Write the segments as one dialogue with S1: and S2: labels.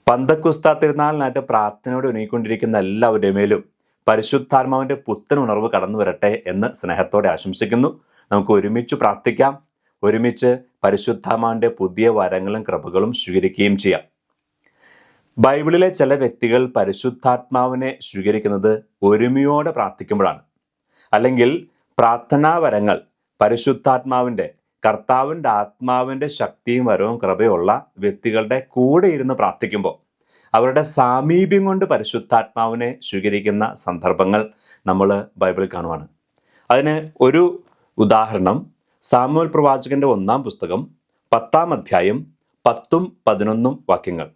S1: പന്തക്കുസ്ത തിരുനാളിനായിട്ട് പ്രാർത്ഥനയോടെ ഒരുങ്ങിക്കൊണ്ടിരിക്കുന്ന എല്ലാവരുടെ മേലും പരിശുദ്ധാത്മാവിൻ്റെ പുത്തൻ ഉണർവ് കടന്നു വരട്ടെ എന്ന് സ്നേഹത്തോടെ ആശംസിക്കുന്നു. നമുക്ക് ഒരുമിച്ച് പ്രാർത്ഥിക്കാം. ഒരുമിച്ച് പരിശുദ്ധാത്മാവിൻ്റെ പുതിയ വരങ്ങളും കൃപകളും സ്വീകരിക്കുകയും ചെയ്യാം. ബൈബിളിലെ ചില വ്യക്തികൾ പരിശുദ്ധാത്മാവിനെ സ്വീകരിക്കുന്നത് ഒരുമയോടെ പ്രാർത്ഥിക്കുമ്പോഴാണ്. അല്ലെങ്കിൽ പ്രാർത്ഥനാവരങ്ങൾ പരിശുദ്ധാത്മാവിൻ്റെ, കർത്താവിൻ്റെ ആത്മാവിൻ്റെ ശക്തിയും വരവും കൃപയുള്ള വ്യക്തികളുടെ കൂടെ ഇരുന്ന് പ്രാർത്ഥിക്കുമ്പോൾ അവരുടെ സാമീപ്യം കൊണ്ട് പരിശുദ്ധാത്മാവിനെ സ്വീകരിക്കുന്ന സന്ദർഭങ്ങൾ നമ്മൾ ബൈബിളിൽ കാണുവാണ്. അതിന് ഒരു ഉദാഹരണം സാമുവേൽ പ്രവാചകന്റെ 1-ാം പുസ്തകം 10-ാം അധ്യായം 10-11 വാക്യങ്ങൾ.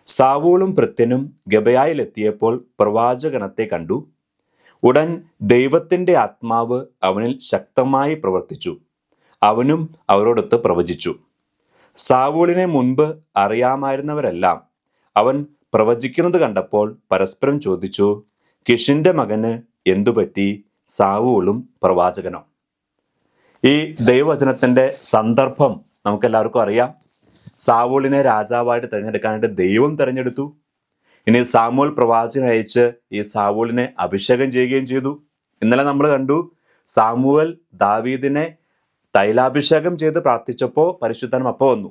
S1: സാവൂളും ഭൃത്യനും ഗബയായിലെത്തിയപ്പോൾ പ്രവാചകഗണത്തെ കണ്ടു. ഉടൻ ദൈവത്തിൻ്റെ ആത്മാവ് അവനിൽ ശക്തമായി പ്രവർത്തിച്ചു. അവനും അവരോടൊത്ത് പ്രവചിച്ചു. സാവൂളിനെ മുൻപ് അറിയാമായിരുന്നവരെല്ലാം അവൻ പ്രവചിക്കുന്നത് കണ്ടപ്പോൾ പരസ്പരം ചോദിച്ചു, കിഷിന്റെ മകന് എന്തുപറ്റി? സാവൂളും പ്രവാചകനോ? ഈ ദൈവവചനത്തിൻ്റെ സന്ദർഭം നമുക്കെല്ലാവർക്കും അറിയാം. സാവൂളിനെ രാജാവായിട്ട് തിരഞ്ഞെടുക്കാനായിട്ട് ദൈവം തിരഞ്ഞെടുത്തു. ഇനി സാമുവേൽ പ്രവാചകനെ അയച്ച് ഈ സാവൂളിനെ അഭിഷേകം ചെയ്യുകയും ചെയ്തു. ഇന്നലെ നമ്മൾ കണ്ടു, സാമുവേൽ ദാവീദിനെ തൈലാഭിഷേകം ചെയ്ത് പ്രാർത്ഥിച്ചപ്പോൾ പരിശുദ്ധാത്മാവ് അപ്പോൾ വന്നു.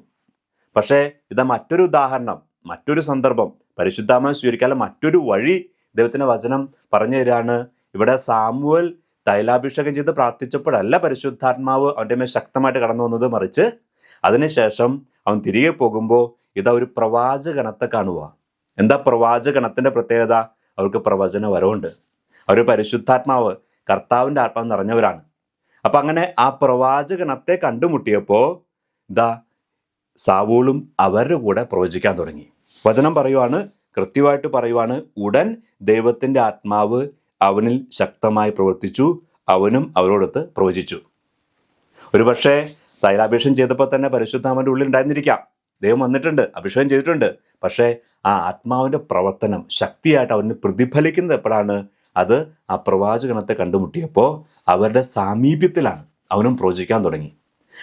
S1: പക്ഷേ ഇത് മറ്റൊരു ഉദാഹരണം, മറ്റൊരു സന്ദർഭം, പരിശുദ്ധാത്മാവിനെ സ്വീകരിക്കാനുള്ള മറ്റൊരു വഴി ദൈവത്തിൻ്റെ വചനം പറഞ്ഞു തരാണ്. ഇവിടെ സാമുവേൽ തൈലാഭിഷേകം ചെയ്ത് പ്രാർത്ഥിച്ചപ്പോഴല്ല പരിശുദ്ധാത്മാവ് അവൻ്റെ മേൽ ശക്തമായിട്ട് കടന്നു വന്നത്, മറിച്ച് അതിനുശേഷം അവൻ തിരികെ പോകുമ്പോൾ ഇതാ ഒരു പ്രവാചകഗണത്തെ കാണുക. എന്താ പ്രവാചകഗണത്തിൻ്റെ പ്രത്യേകത? അവർക്ക് പ്രവചന വരവുണ്ട്. അവർ പരിശുദ്ധാത്മാവ്, കർത്താവിൻ്റെ ആത്മാവ് നിറഞ്ഞവരാണ്. അപ്പം അങ്ങനെ ആ പ്രവാചകഗണത്തെ കണ്ടുമുട്ടിയപ്പോൾ ഇതാ സാവൂളും അവരുടെ കൂടെ പ്രവചിക്കാൻ തുടങ്ങി. വചനം പറയുവാണ്, കൃത്യമായിട്ട് പറയുവാണ്, ഉടൻ ദൈവത്തിൻ്റെ ആത്മാവ് അവനിൽ ശക്തമായി പ്രവർത്തിച്ചു. അവനും അവരോടൊത്ത് പ്രവചിച്ചു. ഒരു പക്ഷേ തൈലാഭിഷേകം ചെയ്തപ്പോൾ തന്നെ പരിശുദ്ധാത്മാവിൻ്റെ ഉള്ളിൽ ഉണ്ടായിരുന്നിരിക്കാം. ദൈവം വന്നിട്ടുണ്ട്, അഭിഷേകം ചെയ്തിട്ടുണ്ട്. പക്ഷേ ആ ആത്മാവിൻ്റെ പ്രവർത്തനം ശക്തിയായിട്ട് അവന് പ്രതിഫലിക്കുന്നത് എപ്പോഴാണ്? അത് ആ പ്രവാചകഗണത്തെ കണ്ടുമുട്ടിയപ്പോൾ അവരുടെ സാമീപ്യത്തിലാണ്. അവനും പ്രവചിക്കാൻ തുടങ്ങി.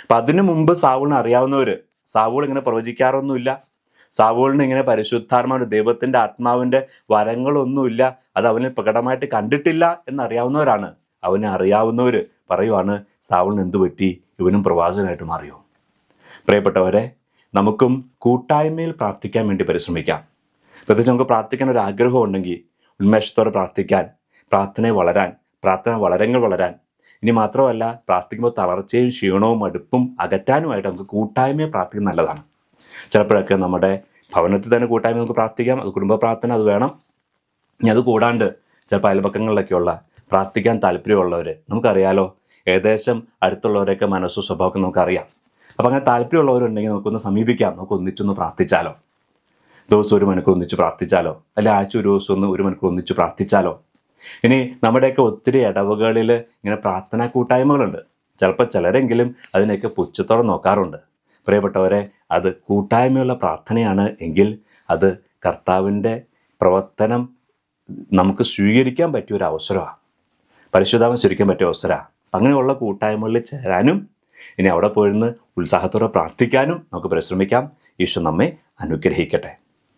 S1: അപ്പം അതിനു മുമ്പ് സാവൂളിനെ അറിയാവുന്നവർ, സാവൂൾ ഇങ്ങനെ പ്രവചിക്കാറൊന്നുമില്ല, സാവൂളിന് ഇങ്ങനെ പരിശുദ്ധാത്മാവിൻ്റെ ദൈവത്തിൻ്റെ ആത്മാവിൻ്റെ വരങ്ങളൊന്നുമില്ല, അത് അവനിൽ പ്രകടമായിട്ട് കണ്ടിട്ടില്ല എന്നറിയാവുന്നവരാണ്. അവനെ അറിയാവുന്നവർ പറയുവാണ്, സാവൂളിന് എന്തു പറ്റി? ഇവനും പ്രവാചകനായിട്ട് മാറിയോ? പ്രിയപ്പെട്ടവരെ, നമുക്കും കൂട്ടായ്മയിൽ പ്രാർത്ഥിക്കാൻ വേണ്ടി പരിശ്രമിക്കാം. പ്രത്യേകിച്ച് നമുക്ക് പ്രാർത്ഥിക്കാൻ ഒരു ആഗ്രഹം ഉണ്ടെങ്കിൽ ഉന്മേഷത്തോടെ പ്രാർത്ഥിക്കാൻ, പ്രാർത്ഥനയെ വളരാൻ, പ്രാർത്ഥന വളരാൻ. ഇനി മാത്രമല്ല, പ്രാർത്ഥിക്കുമ്പോൾ തളർച്ചയും ക്ഷീണവും മടുപ്പും അകറ്റാനുമായിട്ട് നമുക്ക് കൂട്ടായ്മയെ പ്രാർത്ഥിക്കുന്നത് നല്ലതാണ്. ചിലപ്പോഴൊക്കെ നമ്മുടെ ഭവനത്തിൽ തന്നെ കൂട്ടായ്മ നമുക്ക് പ്രാർത്ഥിക്കാം. അത് കുടുംബ പ്രാർത്ഥന, അത് വേണം. ഇനി അത് കൂടാണ്ട് ചിലപ്പോൾ അയൽപക്കങ്ങളിലൊക്കെയുള്ള പ്രാർത്ഥിക്കാൻ താല്പര്യമുള്ളവർ, നമുക്കറിയാലോ, ഏകദേശം അടുത്തുള്ളവരൊക്കെ മനസ്സോ സ്വഭാവമൊക്കെ നമുക്കറിയാം. അപ്പം അങ്ങനെ താല്പര്യമുള്ളവരുണ്ടെങ്കിൽ നമുക്കൊന്ന് സമീപിക്കാം. നമുക്ക് ഒന്നിച്ചൊന്ന് പ്രാർത്ഥിച്ചാലോ? ദിവസം 1 മണിക്കൂർ ഒന്നിച്ച് പ്രാർത്ഥിച്ചാലോ? അല്ലെങ്കിൽ ആഴ്ച ഒരു ദിവസം 1 മണിക്കൂർ ഒന്നിച്ച് പ്രാർത്ഥിച്ചാലോ? ഇനി നമ്മുടെയൊക്കെ ഒത്തിരി ഇടവകളിൽ ഇങ്ങനെ പ്രാർത്ഥനാ കൂട്ടായ്മകളുണ്ട്. ചിലപ്പോൾ ചിലരെങ്കിലും അതിനെയൊക്കെ പുച്ഛത്തോടെ നോക്കാറുണ്ട്. പ്രിയപ്പെട്ടവരെ, അത് കൂട്ടായ്മയുള്ള പ്രാർത്ഥനയാണ് എങ്കിൽ അത് കർത്താവിൻ്റെ പ്രവർത്തനം നമുക്ക് സ്വീകരിക്കാൻ പറ്റിയ ഒരു അവസരമാണ്. പരിശുദ്ധാത്മാവിനെ സ്വീകരിക്കാൻ പറ്റിയ അവസരമാണ്. അങ്ങനെയുള്ള കൂട്ടായ്മകളിൽ ചേരാനും ഇനി അവിടെ പോയിരുന്ന് ഉത്സാഹത്തോടെ പ്രാർത്ഥിക്കാനും നമുക്ക് പരിശ്രമിക്കാം. ഈശോ നമ്മെ അനുഗ്രഹിക്കട്ടെ.